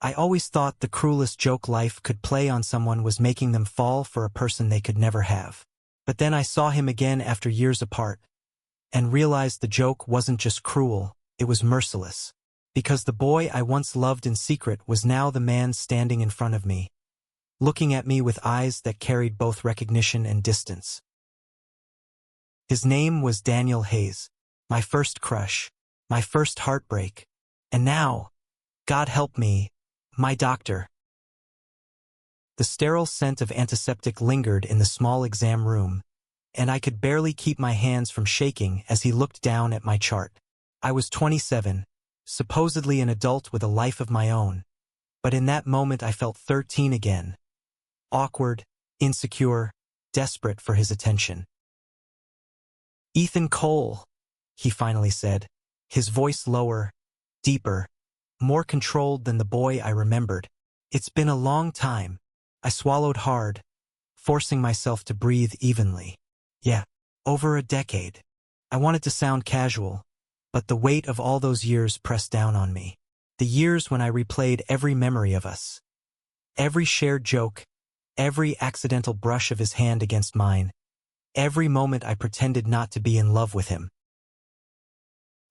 I always thought the cruelest joke life could play on someone was making them fall for a person they could never have. But then I saw him again after years apart, and realized the joke wasn't just cruel, it was merciless. Because the boy I once loved in secret was now the man standing in front of me, looking at me with eyes that carried both recognition and distance. His name was Daniel Hayes, my first crush, my first heartbreak, and now, God help me, my doctor. The sterile scent of antiseptic lingered in the small exam room, and I could barely keep my hands from shaking as he looked down at my chart. I was 27, supposedly an adult with a life of my own, but in that moment I felt 13 again. Awkward, insecure, desperate for his attention. "Ethan Cole," he finally said, his voice lower, deeper, more controlled than the boy I remembered. "It's been a long time." I swallowed hard, forcing myself to breathe evenly. "Yeah, over a decade." I wanted to sound casual, but the weight of all those years pressed down on me. The years when I replayed every memory of us. Every shared joke, every accidental brush of his hand against mine, every moment I pretended not to be in love with him.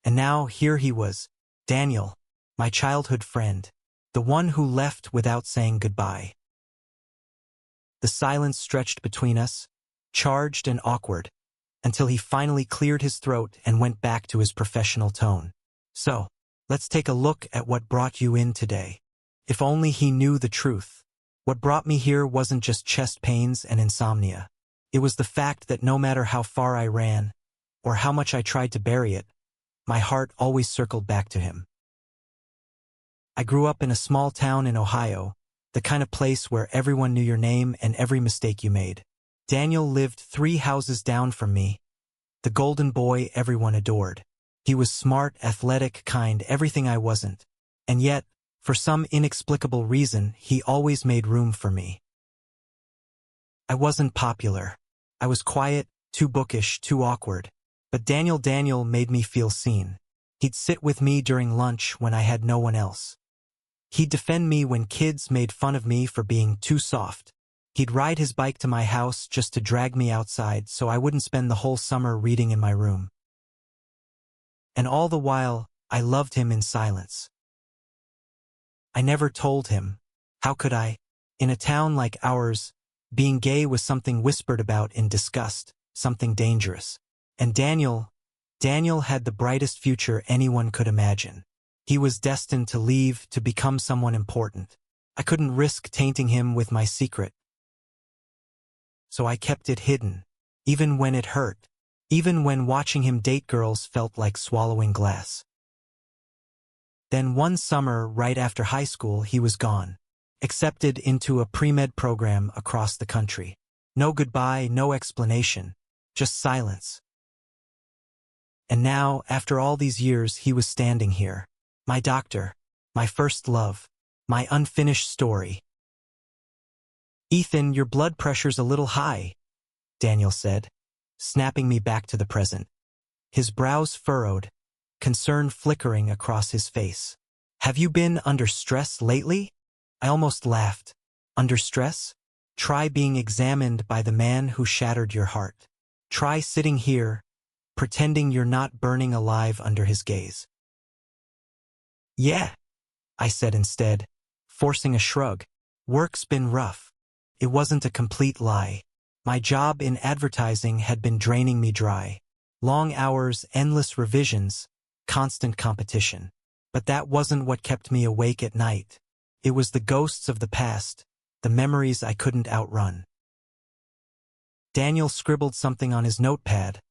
And now here he was, Daniel, my childhood friend, the one who left without saying goodbye. The silence stretched between us, charged and awkward, until he finally cleared his throat and went back to his professional tone. "So, let's take a look at what brought you in today." If only he knew the truth. What brought me here wasn't just chest pains and insomnia. It was the fact that no matter how far I ran, or how much I tried to bury it, my heart always circled back to him. I grew up in a small town in Ohio, the kind of place where everyone knew your name and every mistake you made. Daniel lived 3 houses down from me, the golden boy everyone adored. He was smart, athletic, kind, everything I wasn't. And yet, for some inexplicable reason, he always made room for me. I wasn't popular. I was quiet, too bookish, too awkward. But Daniel made me feel seen. He'd sit with me during lunch when I had no one else. He'd defend me when kids made fun of me for being too soft. He'd ride his bike to my house just to drag me outside so I wouldn't spend the whole summer reading in my room. And all the while, I loved him in silence. I never told him. How could I? In a town like ours, being gay was something whispered about in disgust, something dangerous. And Daniel had the brightest future anyone could imagine. He was destined to leave, to become someone important. I couldn't risk tainting him with my secret. So I kept it hidden, even when it hurt, even when watching him date girls felt like swallowing glass. Then one summer, right after high school, he was gone, accepted into a pre-med program across the country. No goodbye, no explanation, just silence. And now, after all these years, he was standing here. My doctor, my first love, my unfinished story. "Ethan, your blood pressure's a little high," Daniel said, snapping me back to the present. His brows furrowed, concern flickering across his face. "Have you been under stress lately?" I almost laughed. Under stress? Try being examined by the man who shattered your heart. Try sitting here, pretending you're not burning alive under his gaze. "Yeah," I said instead, forcing a shrug. "Work's been rough." It wasn't a complete lie. My job in advertising had been draining me dry. Long hours, endless revisions, constant competition. But that wasn't what kept me awake at night. It was the ghosts of the past, the memories I couldn't outrun. Daniel scribbled something on his notepad,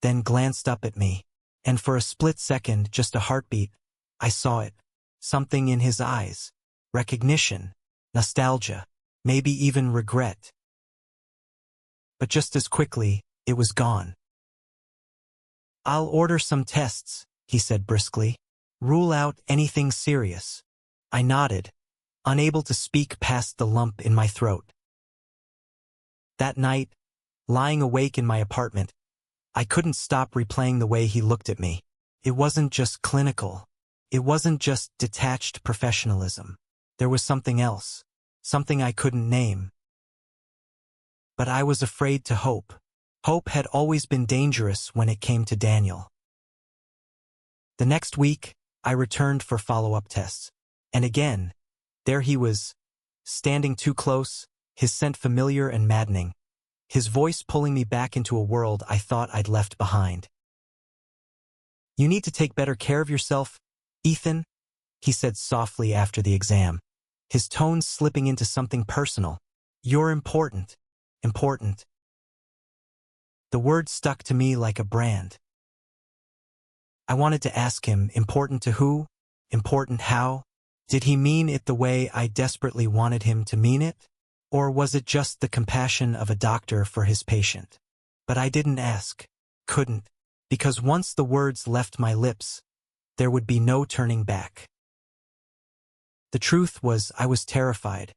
then glanced up at me, and for a split second, just a heartbeat, I saw it. Something in his eyes. Recognition, nostalgia, maybe even regret. But just as quickly, it was gone. "I'll order some tests," he said briskly. "Rule out anything serious." I nodded, unable to speak past the lump in my throat. That night, lying awake in my apartment, I couldn't stop replaying the way he looked at me. It wasn't just clinical. It wasn't just detached professionalism. There was something else, something I couldn't name. But I was afraid to hope. Hope had always been dangerous when it came to Daniel. The next week, I returned for follow-up tests. And again, there he was, standing too close, his scent familiar and maddening, his voice pulling me back into a world I thought I'd left behind. "You need to take better care of yourself, Ethan," he said softly after the exam, his tone slipping into something personal. "You're important. Important." The word stuck to me like a brand. I wanted to ask him, important to who? Important how? Did he mean it the way I desperately wanted him to mean it? Or was it just the compassion of a doctor for his patient? But I didn't ask. Couldn't. Because once the words left my lips, there would be no turning back. The truth was, I was terrified.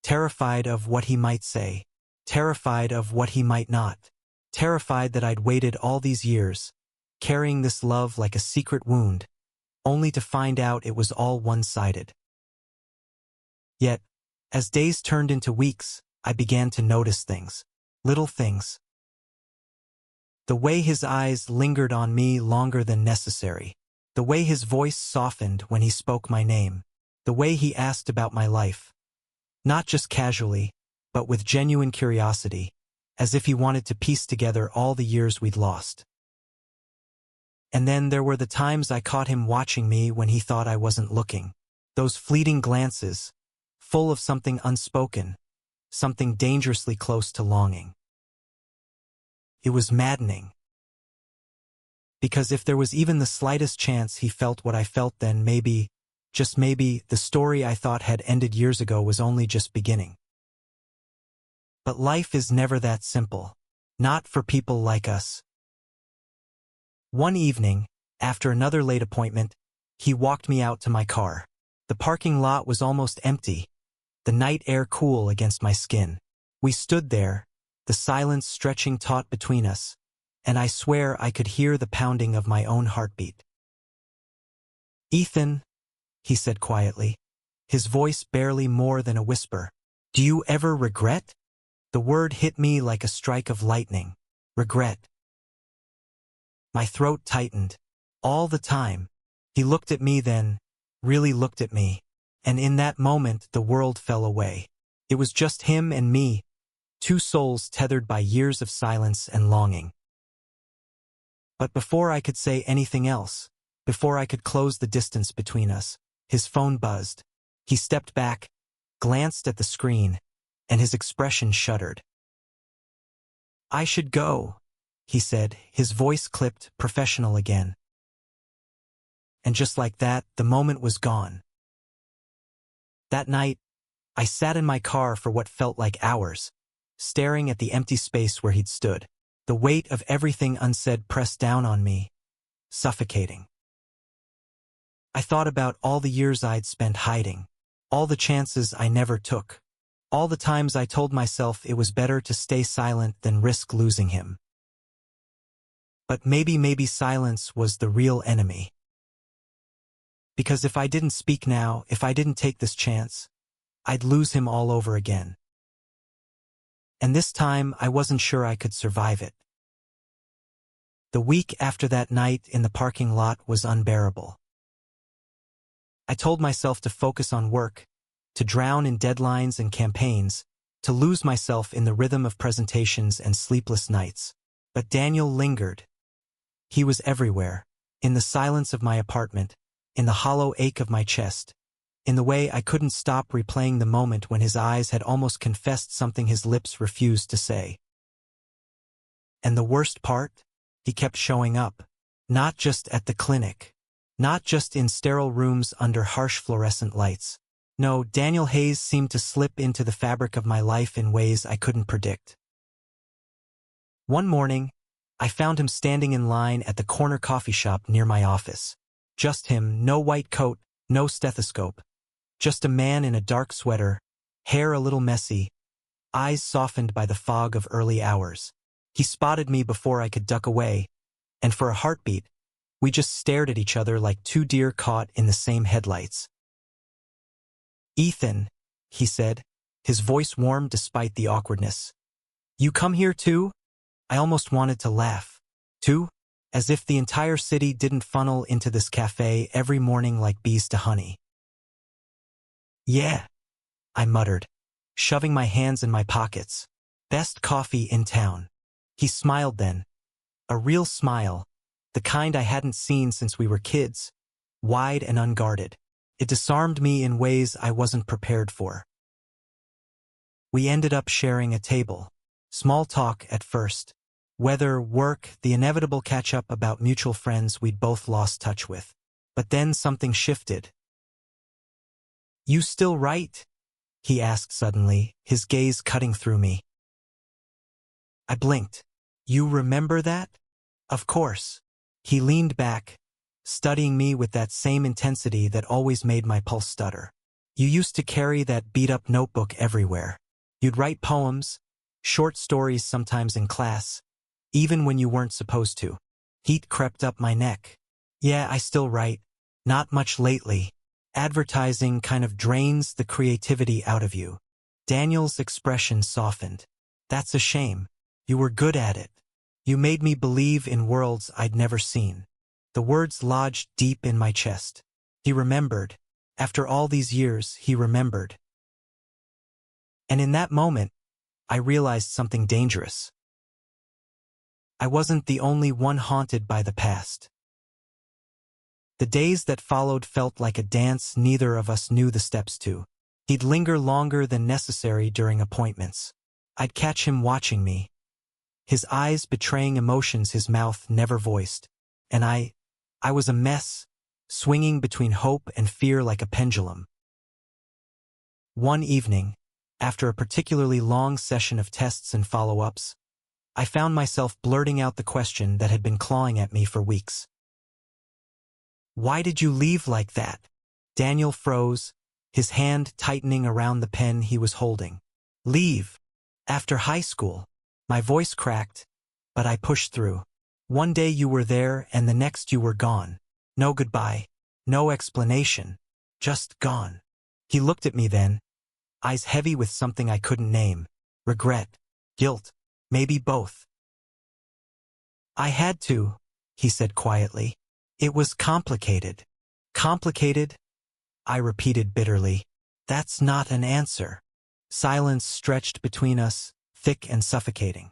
Terrified of what he might say. Terrified of what he might not. Terrified that I'd waited all these years, carrying this love like a secret wound, only to find out it was all one-sided. Yet, as days turned into weeks, I began to notice things. Little things. The way his eyes lingered on me longer than necessary. The way his voice softened when he spoke my name. The way he asked about my life. Not just casually, but with genuine curiosity, as if he wanted to piece together all the years we'd lost. And then there were the times I caught him watching me when he thought I wasn't looking. Those fleeting glances, full of something unspoken, something dangerously close to longing. It was maddening. Because if there was even the slightest chance he felt what I felt, then maybe, just maybe, the story I thought had ended years ago was only just beginning. But life is never that simple. Not for people like us. One evening, after another late appointment, he walked me out to my car. The parking lot was almost empty, the night air cool against my skin. We stood there, the silence stretching taut between us, and I swear I could hear the pounding of my own heartbeat. "Ethan," he said quietly, his voice barely more than a whisper, "do you ever regret?" The word hit me like a strike of lightning. Regret. My throat tightened. All the time. He looked at me then, really looked at me, and in that moment the world fell away. It was just him and me, two souls tethered by years of silence and longing. But before I could say anything else, before I could close the distance between us, his phone buzzed. He stepped back, glanced at the screen, and his expression shuddered. "I should go," he said, his voice clipped, professional again. And just like that, the moment was gone. That night, I sat in my car for what felt like hours, staring at the empty space where he'd stood, the weight of everything unsaid pressed down on me, suffocating. I thought about all the years I'd spent hiding, all the chances I never took, all the times I told myself it was better to stay silent than risk losing him. But maybe silence was the real enemy. Because if I didn't speak now, if I didn't take this chance, I'd lose him all over again. And this time, I wasn't sure I could survive it. The week after that night in the parking lot was unbearable. I told myself to focus on work, to drown in deadlines and campaigns, to lose myself in the rhythm of presentations and sleepless nights. But Daniel lingered. He was everywhere, in the silence of my apartment, in the hollow ache of my chest, in the way I couldn't stop replaying the moment when his eyes had almost confessed something his lips refused to say. And the worst part? He kept showing up, not just at the clinic, not just in sterile rooms under harsh fluorescent lights. No, Daniel Hayes seemed to slip into the fabric of my life in ways I couldn't predict. One morning, I found him standing in line at the corner coffee shop near my office. Just him, no white coat, no stethoscope. Just a man in a dark sweater, hair a little messy, eyes softened by the fog of early hours. He spotted me before I could duck away, and for a heartbeat, we just stared at each other like two deer caught in the same headlights. Ethan, he said, his voice warm despite the awkwardness. You come here too? I almost wanted to laugh. Too? As if the entire city didn't funnel into this cafe every morning like bees to honey. Yeah, I muttered, shoving my hands in my pockets. Best coffee in town. He smiled then. A real smile, the kind I hadn't seen since we were kids, wide and unguarded. It disarmed me in ways I wasn't prepared for. We ended up sharing a table. Small talk at first. Weather, work, the inevitable catch-up about mutual friends we'd both lost touch with. But then something shifted. You still write? He asked suddenly, his gaze cutting through me. I blinked. You remember that? Of course. He leaned back, studying me with that same intensity that always made my pulse stutter. You used to carry that beat-up notebook everywhere. You'd write poems, short stories sometimes in class, even when you weren't supposed to. Heat crept up my neck. Yeah, I still write. Not much lately. Advertising kind of drains the creativity out of you. Daniel's expression softened. That's a shame. You were good at it. You made me believe in worlds I'd never seen. The words lodged deep in my chest. He remembered. After all these years, he remembered. And in that moment, I realized something dangerous. I wasn't the only one haunted by the past. The days that followed felt like a dance neither of us knew the steps to. He'd linger longer than necessary during appointments. I'd catch him watching me, his eyes betraying emotions his mouth never voiced. And I was a mess, swinging between hope and fear like a pendulum. One evening, after a particularly long session of tests and follow-ups, I found myself blurting out the question that had been clawing at me for weeks. Why did you leave like that? Daniel froze, his hand tightening around the pen he was holding. Leave? After high school? My voice cracked, but I pushed through. One day you were there and the next you were gone. No goodbye, no explanation, just gone. He looked at me then, eyes heavy with something I couldn't name. Regret, guilt, maybe both. I had to, he said quietly. It was complicated. Complicated? I repeated bitterly. That's not an answer. Silence stretched between us, thick and suffocating.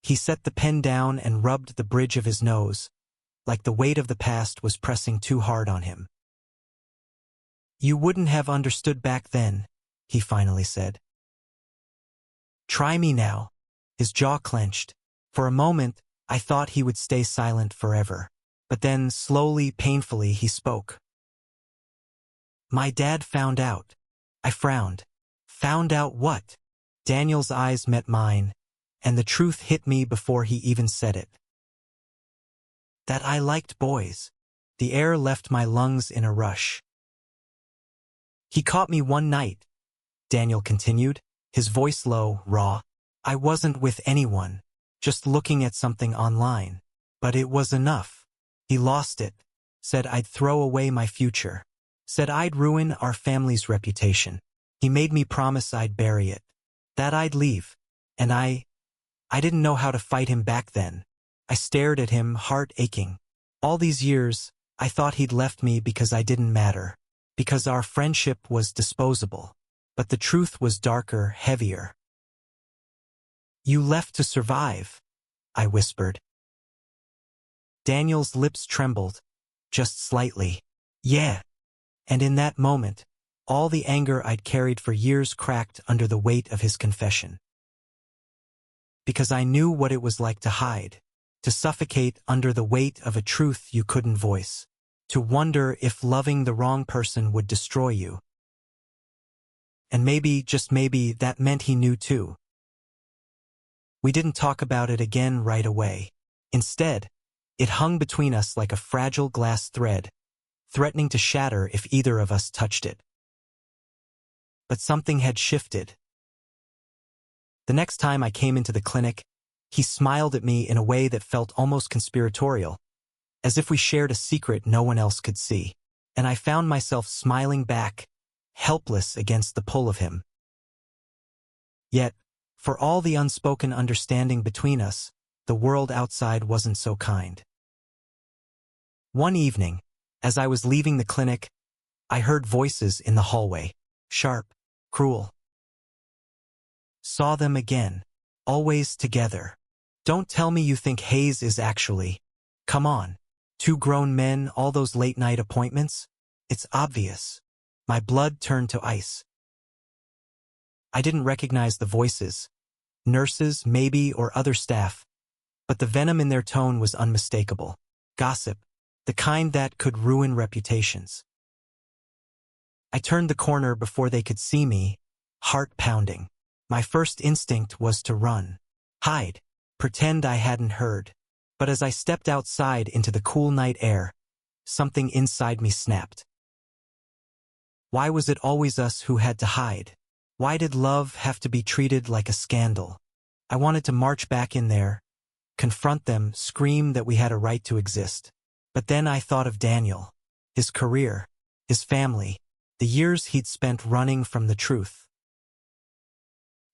He set the pen down and rubbed the bridge of his nose, like the weight of the past was pressing too hard on him. You wouldn't have understood back then, he finally said. Try me now. His jaw clenched. For a moment, I thought he would stay silent forever. But then, slowly, painfully, he spoke. My dad found out. I frowned. Found out what? Daniel's eyes met mine, and the truth hit me before he even said it. That I liked boys. The air left my lungs in a rush. He caught me one night, Daniel continued, his voice low, raw. I wasn't with anyone, just looking at something online. But it was enough. He lost it, said I'd throw away my future, said I'd ruin our family's reputation. He made me promise I'd bury it, that I'd leave. And I didn't know how to fight him back then. I stared at him, heart aching. All these years, I thought he'd left me because I didn't matter, because our friendship was disposable. But the truth was darker, heavier. You left to survive, I whispered. Daniel's lips trembled, just slightly. Yeah. And in that moment, all the anger I'd carried for years cracked under the weight of his confession. Because I knew what it was like to hide, to suffocate under the weight of a truth you couldn't voice, to wonder if loving the wrong person would destroy you. And maybe, just maybe, that meant he knew too. We didn't talk about it again right away. Instead, it hung between us like a fragile glass thread, threatening to shatter if either of us touched it. But something had shifted. The next time I came into the clinic, he smiled at me in a way that felt almost conspiratorial, as if we shared a secret no one else could see. And I found myself smiling back, helpless against the pull of him. Yet, for all the unspoken understanding between us, the world outside wasn't so kind. One evening, as I was leaving the clinic, I heard voices in the hallway, sharp, cruel. Saw them again, always together. Don't tell me you think Hayes is actually. Come on. Two grown men, all those late-night appointments? It's obvious. My blood turned to ice. I didn't recognize the voices. Nurses, maybe, or other staff. But the venom in their tone was unmistakable. Gossip. The kind that could ruin reputations. I turned the corner before they could see me, heart pounding. My first instinct was to run. Hide. Pretend I hadn't heard. But as I stepped outside into the cool night air, something inside me snapped. Why was it always us who had to hide? Why did love have to be treated like a scandal? I wanted to march back in there, confront them, scream that we had a right to exist. But then I thought of Daniel, his career, his family, the years he'd spent running from the truth.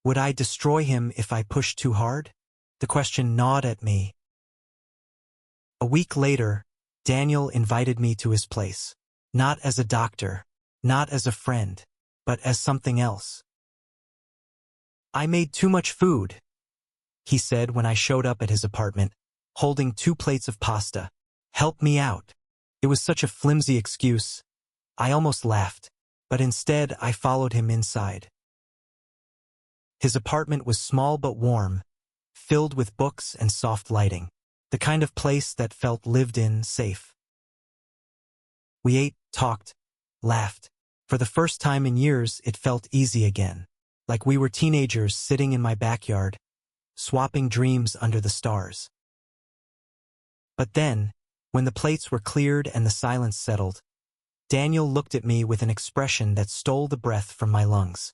Would I destroy him if I pushed too hard? The question gnawed at me. A week later, Daniel invited me to his place. Not as a doctor, not as a friend, but as something else. I made too much food, he said when I showed up at his apartment, holding 2 plates of pasta. Help me out. It was such a flimsy excuse. I almost laughed, but instead I followed him inside. His apartment was small but warm, filled with books and soft lighting, the kind of place that felt lived in, safe. We ate, talked, laughed. For the first time in years, it felt easy again, like we were teenagers sitting in my backyard, swapping dreams under the stars. But then, when the plates were cleared and the silence settled, Daniel looked at me with an expression that stole the breath from my lungs.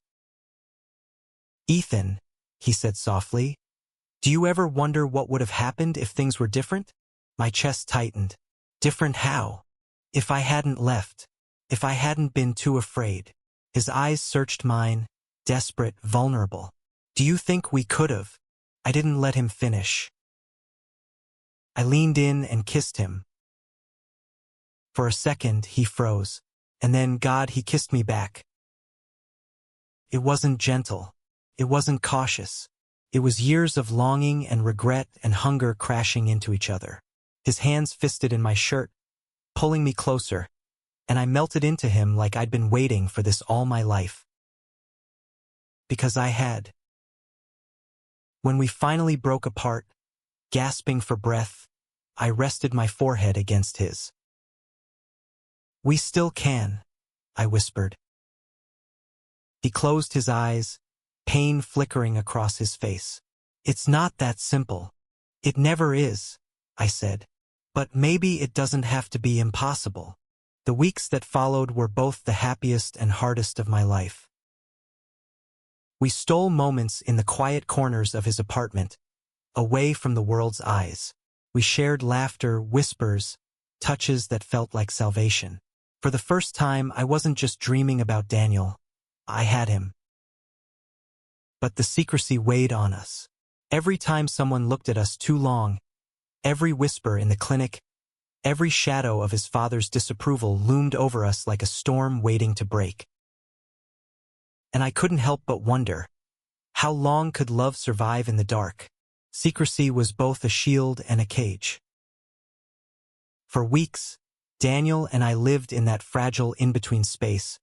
"Ethan," he said softly, "do you ever wonder what would have happened if things were different?" My chest tightened. Different how? If I hadn't left. If I hadn't been too afraid. His eyes searched mine, desperate, vulnerable. "Do you think we could have?" I didn't let him finish. I leaned in and kissed him. For a second, he froze. And then, God, he kissed me back. It wasn't gentle. It wasn't cautious. It was years of longing and regret and hunger crashing into each other. His hands fisted in my shirt, pulling me closer, and I melted into him like I'd been waiting for this all my life. Because I had. When we finally broke apart, gasping for breath, I rested my forehead against his. "We still can," I whispered. He closed his eyes, pain flickering across his face. "It's not that simple. It never is," I said. "But maybe it doesn't have to be impossible." The weeks that followed were both the happiest and hardest of my life. We stole moments in the quiet corners of his apartment, away from the world's eyes. We shared laughter, whispers, touches that felt like salvation. For the first time, I wasn't just dreaming about Daniel. I had him. But the secrecy weighed on us. Every time someone looked at us too long, every whisper in the clinic, every shadow of his father's disapproval loomed over us like a storm waiting to break. And I couldn't help but wonder, how long could love survive in the dark? Secrecy was both a shield and a cage. For weeks, Daniel and I lived in that fragile in-between space,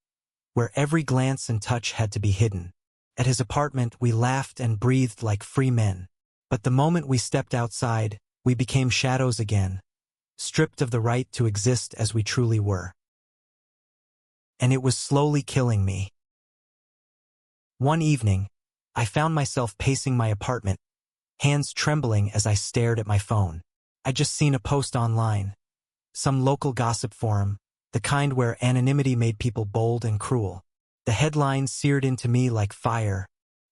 where every glance and touch had to be hidden. At his apartment, we laughed and breathed like free men. But the moment we stepped outside, we became shadows again, stripped of the right to exist as we truly were. And it was slowly killing me. One evening, I found myself pacing my apartment, hands trembling as I stared at my phone. I'd just seen a post online, some local gossip forum, the kind where anonymity made people bold and cruel. The headline seared into me like fire.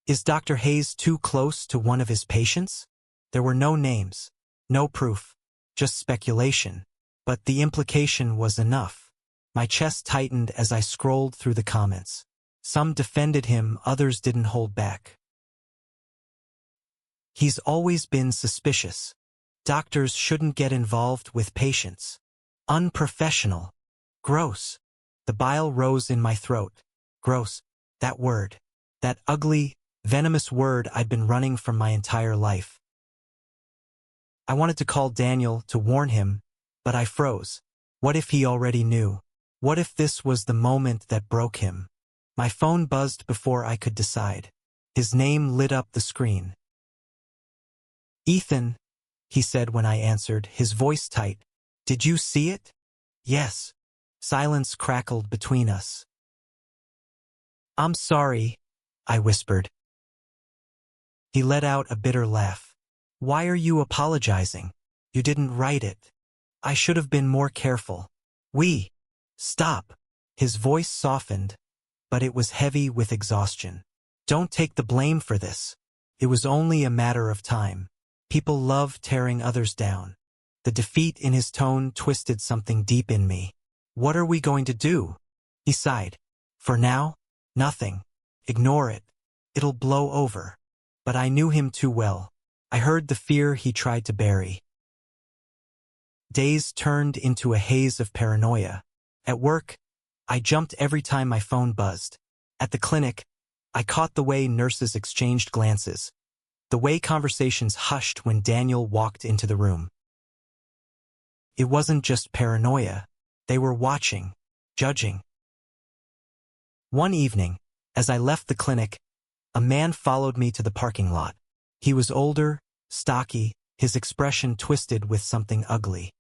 Is Dr. Hayes too close to one of his patients? There were no names, no proof, just speculation. But the implication was enough. My chest tightened as I scrolled through the comments. Some defended him, others didn't hold back. He's always been suspicious. Doctors shouldn't get involved with patients. Unprofessional. Gross. The bile rose in my throat. Gross. That word. That ugly, venomous word I'd been running from my entire life. I wanted to call Daniel to warn him, but I froze. What if he already knew? What if this was the moment that broke him? My phone buzzed before I could decide. His name lit up the screen. "Ethan," he said when I answered, his voice tight. "Did you see it?" "Yes." Silence crackled between us. "I'm sorry," I whispered. He let out a bitter laugh. "Why are you apologizing? You didn't write it. I should have been more careful. Stop." His voice softened, but it was heavy with exhaustion. "Don't take the blame for this. It was only a matter of time. People love tearing others down." The defeat in his tone twisted something deep in me. "What are we going to do?" He sighed. "For now, nothing. Ignore it. It'll blow over." But I knew him too well. I heard the fear he tried to bury. Days turned into a haze of paranoia. At work, I jumped every time my phone buzzed. At the clinic, I caught the way nurses exchanged glances, the way conversations hushed when Daniel walked into the room. It wasn't just paranoia. They were watching, judging. One evening, as I left the clinic, a man followed me to the parking lot. He was older, stocky, his expression twisted with something ugly.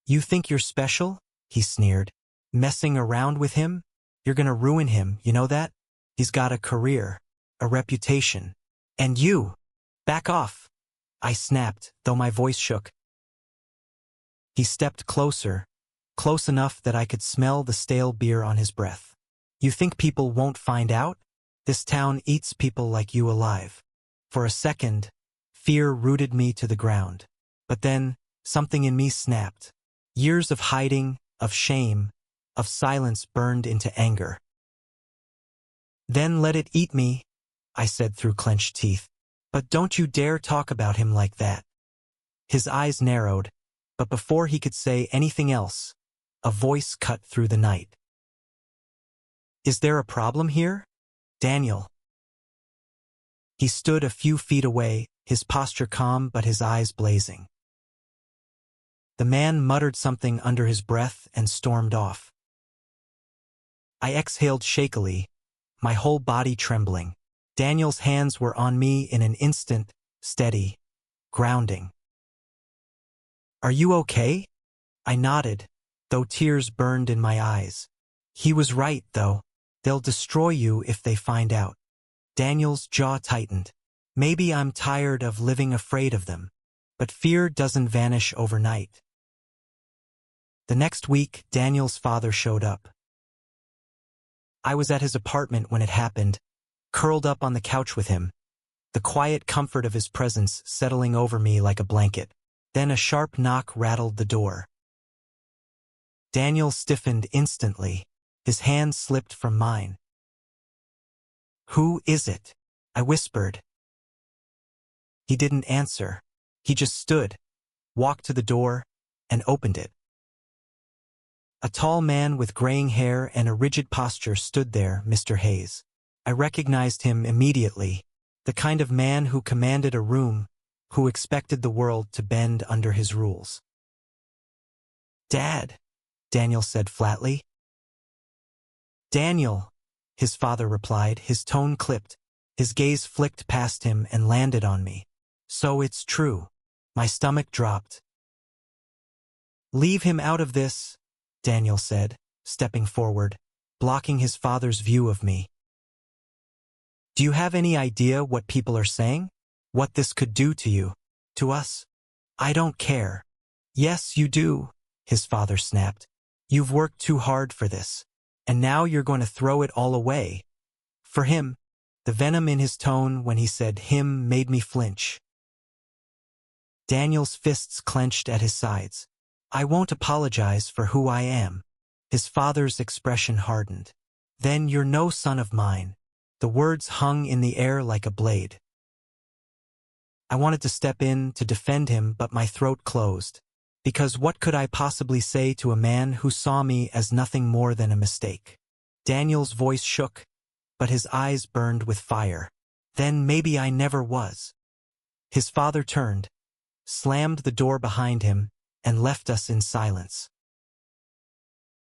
"You think you're special?" he sneered. "Messing around with him? You're gonna ruin him, you know that? He's got a career, a reputation. And you! Back off!" I snapped, though my voice shook. He stepped closer, close enough that I could smell the stale beer on his breath. "You think people won't find out? This town eats people like you alive." For a second, fear rooted me to the ground. But then, something in me snapped. Years of hiding, of shame, of silence burned into anger. "Then let it eat me," I said through clenched teeth. "But don't you dare talk about him like that." His eyes narrowed, but before he could say anything else, a voice cut through the night. "Is there a problem here? Daniel." He stood a few feet away, his posture calm but his eyes blazing. The man muttered something under his breath and stormed off. I exhaled shakily, my whole body trembling. Daniel's hands were on me in an instant, steady, grounding. "Are you okay?" I nodded, though tears burned in my eyes. He was right, though. They'll destroy you if they find out. Daniel's jaw tightened. Maybe I'm tired of living afraid of them, but fear doesn't vanish overnight. The next week, Daniel's father showed up. I was at his apartment when it happened, curled up on the couch with him, the quiet comfort of his presence settling over me like a blanket. Then a sharp knock rattled the door. Daniel stiffened instantly. His hand slipped from mine. "Who is it?" I whispered. He didn't answer. He just stood, walked to the door, and opened it. A tall man with graying hair and a rigid posture stood there, Mr. Hayes. I recognized him immediately, the kind of man who commanded a room, who expected the world to bend under his rules. "Dad," Daniel said flatly. "Daniel," his father replied, his tone clipped. His gaze flicked past him and landed on me. "So it's true." My stomach dropped. "Leave him out of this," Daniel said, stepping forward, blocking his father's view of me. "Do you have any idea what people are saying? What this could do to you? To us? I don't care." "Yes, you do," his father snapped. "You've worked too hard for this, and now you're going to throw it all away." For him, the venom in his tone when he said him made me flinch. Daniel's fists clenched at his sides. "I won't apologize for who I am." His father's expression hardened. Then you're no son of mine. The words hung in the air like a blade. I wanted to step in to defend him, but my throat closed. Because what could I possibly say to a man who saw me as nothing more than a mistake? Daniel's voice shook, but his eyes burned with fire. Then maybe I never was. His father turned, slammed the door behind him, and left us in silence.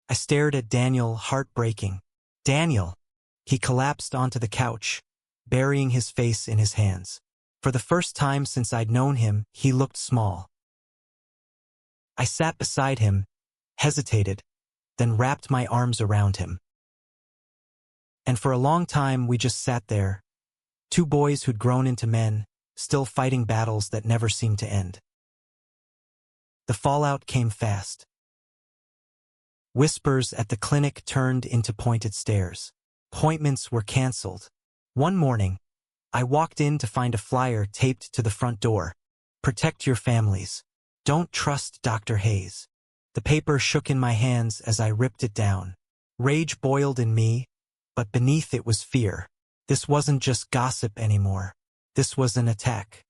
I stared at Daniel, heartbreaking. Daniel! He collapsed onto the couch, burying his face in his hands. For the first time since I'd known him, he looked small. I sat beside him, hesitated, then wrapped my arms around him. And for a long time we just sat there, two boys who'd grown into men, still fighting battles that never seemed to end. The fallout came fast. Whispers at the clinic turned into pointed stares. Appointments were canceled. One morning, I walked in to find a flyer taped to the front door. Protect your families. Don't trust Dr. Hayes. The paper shook in my hands as I ripped it down. Rage boiled in me, but beneath it was fear. This wasn't just gossip anymore. This was an attack.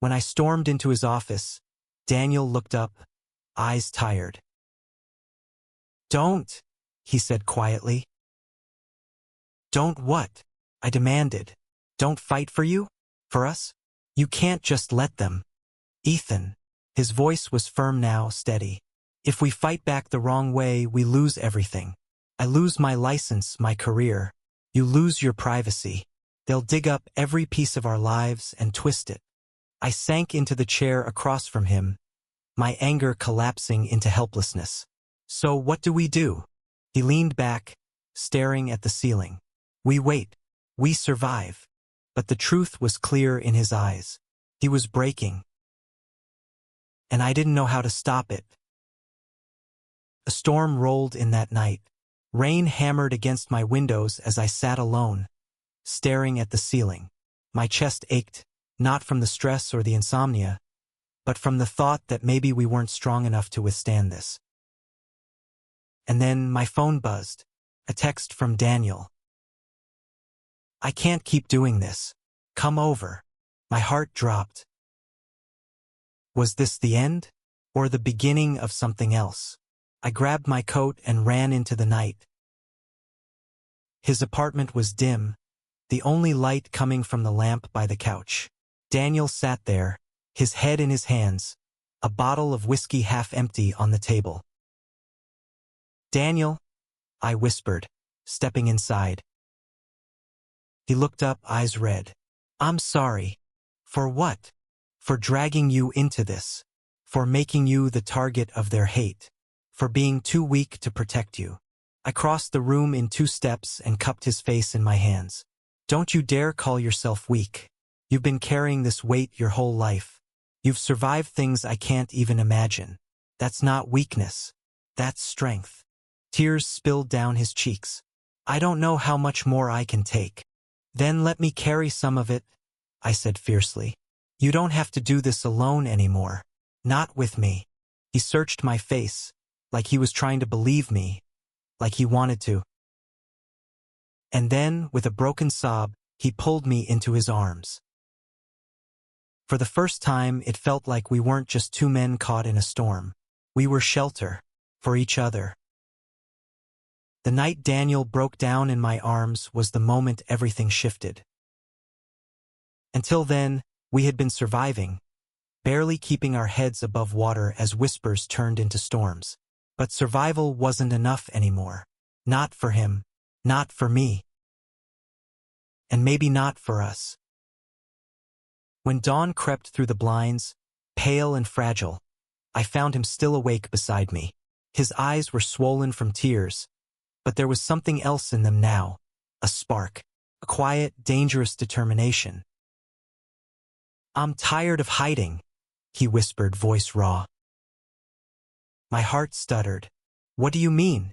When I stormed into his office, Daniel looked up, eyes tired. Don't, he said quietly. Don't what? I demanded. Don't fight for you? For us? You can't just let them. Ethan. His voice was firm now, steady. If we fight back the wrong way, we lose everything. I lose my license, my career. You lose your privacy. They'll dig up every piece of our lives and twist it. I sank into the chair across from him, my anger collapsing into helplessness. So what do we do? He leaned back, staring at the ceiling. We wait. We survive. But the truth was clear in his eyes. He was breaking. And I didn't know how to stop it. A storm rolled in that night. Rain hammered against my windows as I sat alone, staring at the ceiling. My chest ached, not from the stress or the insomnia, but from the thought that maybe we weren't strong enough to withstand this. And then my phone buzzed, a text from Daniel. I can't keep doing this. Come over. My heart dropped. Was this the end, or the beginning of something else? I grabbed my coat and ran into the night. His apartment was dim, the only light coming from the lamp by the couch. Daniel sat there, his head in his hands, a bottle of whiskey half empty on the table. Daniel, I whispered, stepping inside. He looked up, eyes red. I'm sorry. For what? For dragging you into this. For making you the target of their hate. For being too weak to protect you. I crossed the room in 2 steps and cupped his face in my hands. Don't you dare call yourself weak. You've been carrying this weight your whole life. You've survived things I can't even imagine. That's not weakness. That's strength. Tears spilled down his cheeks. I don't know how much more I can take. Then let me carry some of it, I said fiercely. You don't have to do this alone anymore. Not with me. He searched my face, like he was trying to believe me, like he wanted to. And then, with a broken sob, he pulled me into his arms. For the first time, it felt like we weren't just 2 men caught in a storm. We were shelter for each other. The night Daniel broke down in my arms was the moment everything shifted. Until then, we had been surviving, barely keeping our heads above water as whispers turned into storms. But survival wasn't enough anymore. Not for him. Not for me. And maybe not for us. When dawn crept through the blinds, pale and fragile, I found him still awake beside me. His eyes were swollen from tears, but there was something else in them now, a spark, a quiet, dangerous determination. I'm tired of hiding, he whispered, voice raw. My heart stuttered. What do you mean?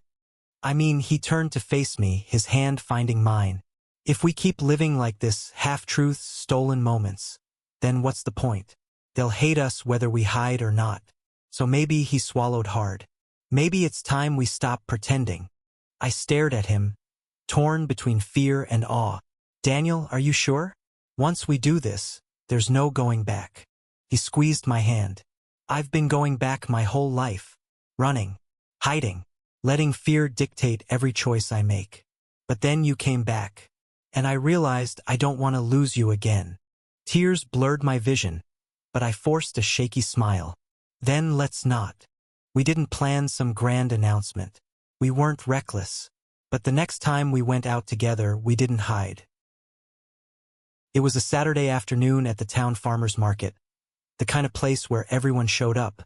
I mean, he turned to face me, his hand finding mine. If we keep living like this, half-truths, stolen moments, then what's the point? They'll hate us whether we hide or not. So maybe he swallowed hard. Maybe it's time we stop pretending. I stared at him, torn between fear and awe. Daniel, are you sure? Once we do this, there's no going back. He squeezed my hand. I've been going back my whole life. Running, hiding, letting fear dictate every choice I make. But then you came back, and I realized I don't want to lose you again. Tears blurred my vision, but I forced a shaky smile. Then let's not. We didn't plan some grand announcement. We weren't reckless. But the next time we went out together, we didn't hide. It was a Saturday afternoon at the town farmer's market, the kind of place where everyone showed up,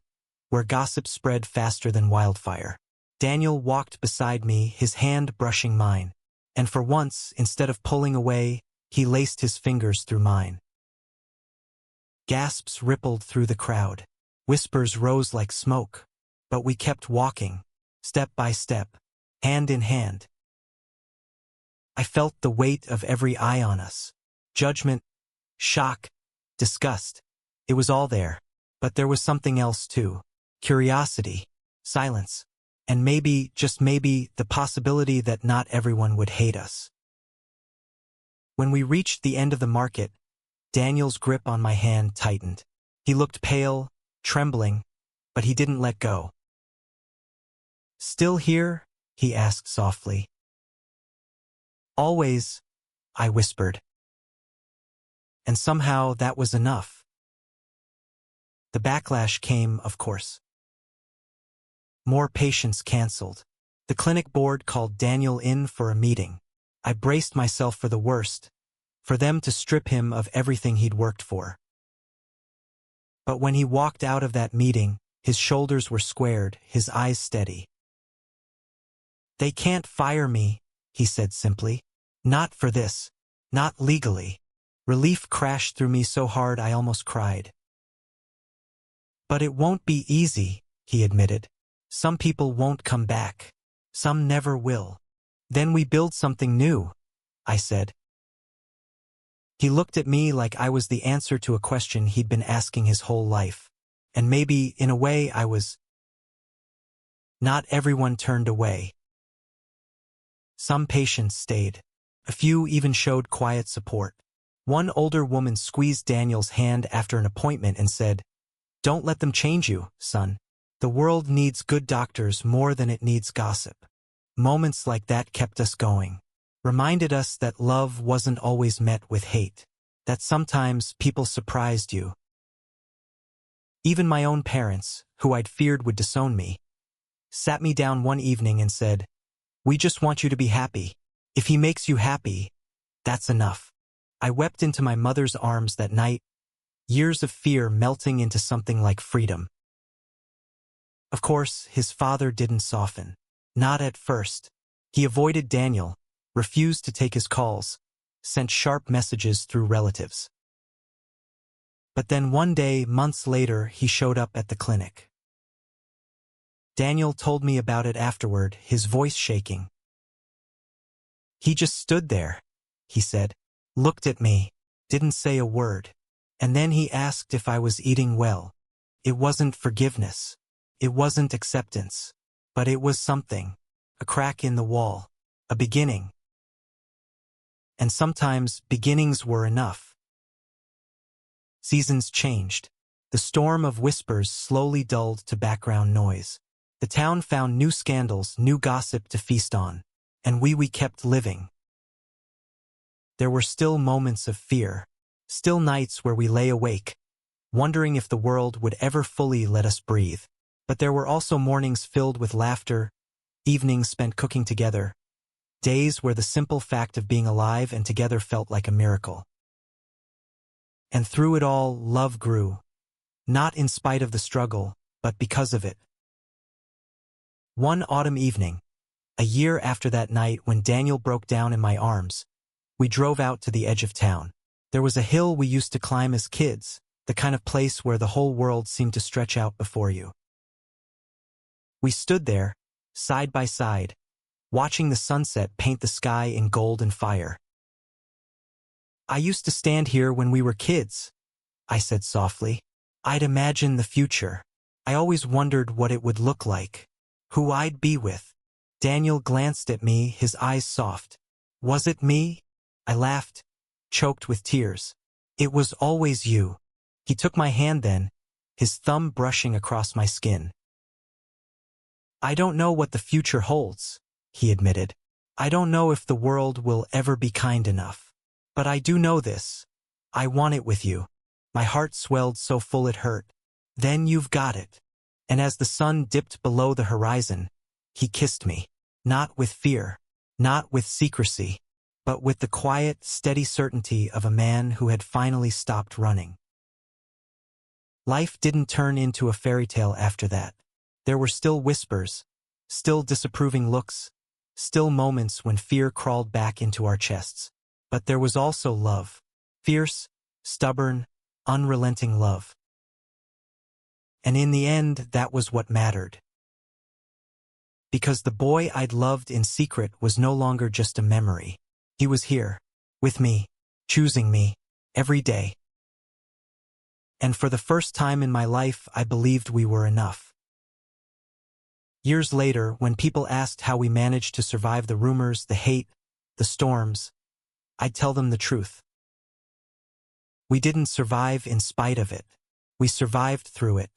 where gossip spread faster than wildfire. Daniel walked beside me, his hand brushing mine, and for once, instead of pulling away, he laced his fingers through mine. Gasps rippled through the crowd. Whispers rose like smoke, but we kept walking, step by step, hand in hand. I felt the weight of every eye on us. Judgment, shock, disgust. It was all there. But there was something else too. Curiosity, silence, and maybe, just maybe, the possibility that not everyone would hate us. When we reached the end of the market, Daniel's grip on my hand tightened. He looked pale, trembling, but he didn't let go. "Still here?" he asked softly. "Always," I whispered. And somehow that was enough. The backlash came, of course. More patients canceled. The clinic board called Daniel in for a meeting. I braced myself for the worst, for them to strip him of everything he'd worked for. But when he walked out of that meeting, his shoulders were squared, his eyes steady. "They can't fire me," he said simply. "Not for this. Not legally." Relief crashed through me so hard I almost cried. "But it won't be easy," he admitted. "Some people won't come back. Some never will. Then we build something new," I said. He looked at me like I was the answer to a question he'd been asking his whole life. And maybe, in a way, I was. Not everyone turned away. Some patients stayed. A few even showed quiet support. One older woman squeezed Daniel's hand after an appointment and said, "Don't let them change you, son. The world needs good doctors more than it needs gossip." Moments like that kept us going. Reminded us that love wasn't always met with hate. That sometimes people surprised you. Even my own parents, who I'd feared would disown me, sat me down one evening and said, "We just want you to be happy. If he makes you happy, that's enough." I wept into my mother's arms that night, years of fear melting into something like freedom. Of course, his father didn't soften. Not at first. He avoided Daniel, refused to take his calls, sent sharp messages through relatives. But then one day, months later, he showed up at the clinic. Daniel told me about it afterward, his voice shaking. "He just stood there," he said. "Looked at me, didn't say a word. And then he asked if I was eating well. It wasn't forgiveness. It wasn't acceptance. But it was something. A crack in the wall. A beginning. And sometimes beginnings were enough." Seasons changed. The storm of whispers slowly dulled to background noise. The town found new scandals, new gossip to feast on. And we kept living. There were still moments of fear, still nights where we lay awake, wondering if the world would ever fully let us breathe. But there were also mornings filled with laughter, evenings spent cooking together, days where the simple fact of being alive and together felt like a miracle. And through it all, love grew, not in spite of the struggle, but because of it. One autumn evening, a year after that night when Daniel broke down in my arms, we drove out to the edge of town. There was a hill we used to climb as kids, the kind of place where the whole world seemed to stretch out before you. We stood there, side by side, watching the sunset paint the sky in gold and fire. "I used to stand here when we were kids," I said softly. "I'd imagine the future. I always wondered what it would look like. who I'd be with. Daniel glanced at me, his eyes soft. Was it me? I laughed, choked with tears. It was always you. He took my hand then, his thumb brushing across my skin. I don't know what the future holds, he admitted. I don't know if the world will ever be kind enough. But I do know this. I want it with you. My heart swelled so full it hurt. Then you've got it. And as the sun dipped below the horizon, he kissed me. Not with fear, not with secrecy, but with the quiet, steady certainty of a man who had finally stopped running. Life didn't turn into a fairy tale after that. There were still whispers, still disapproving looks, still moments when fear crawled back into our chests. But there was also love. Fierce, stubborn, unrelenting love. And in the end, that was what mattered. Because the boy I'd loved in secret was no longer just a memory. He was here, with me, choosing me, every day. And for the first time in my life, I believed we were enough. Years later, when people asked how we managed to survive the rumors, the hate, the storms, I'd tell them the truth. We didn't survive in spite of it. We survived through it,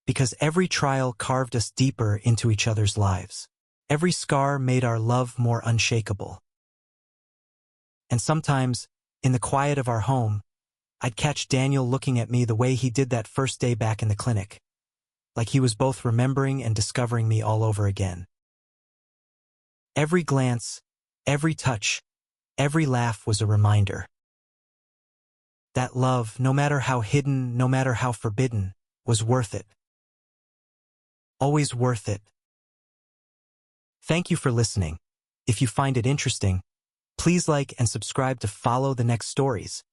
because every trial carved us deeper into each other's lives. Every scar made our love more unshakable. And sometimes, in the quiet of our home, I'd catch Daniel looking at me the way he did that first day back in the clinic, like he was both remembering and discovering me all over again. Every glance, every touch, every laugh was a reminder. That love, no matter how hidden, no matter how forbidden, was worth it. Always worth it. Thank you for listening. If you find it interesting, please like and subscribe to follow the next stories.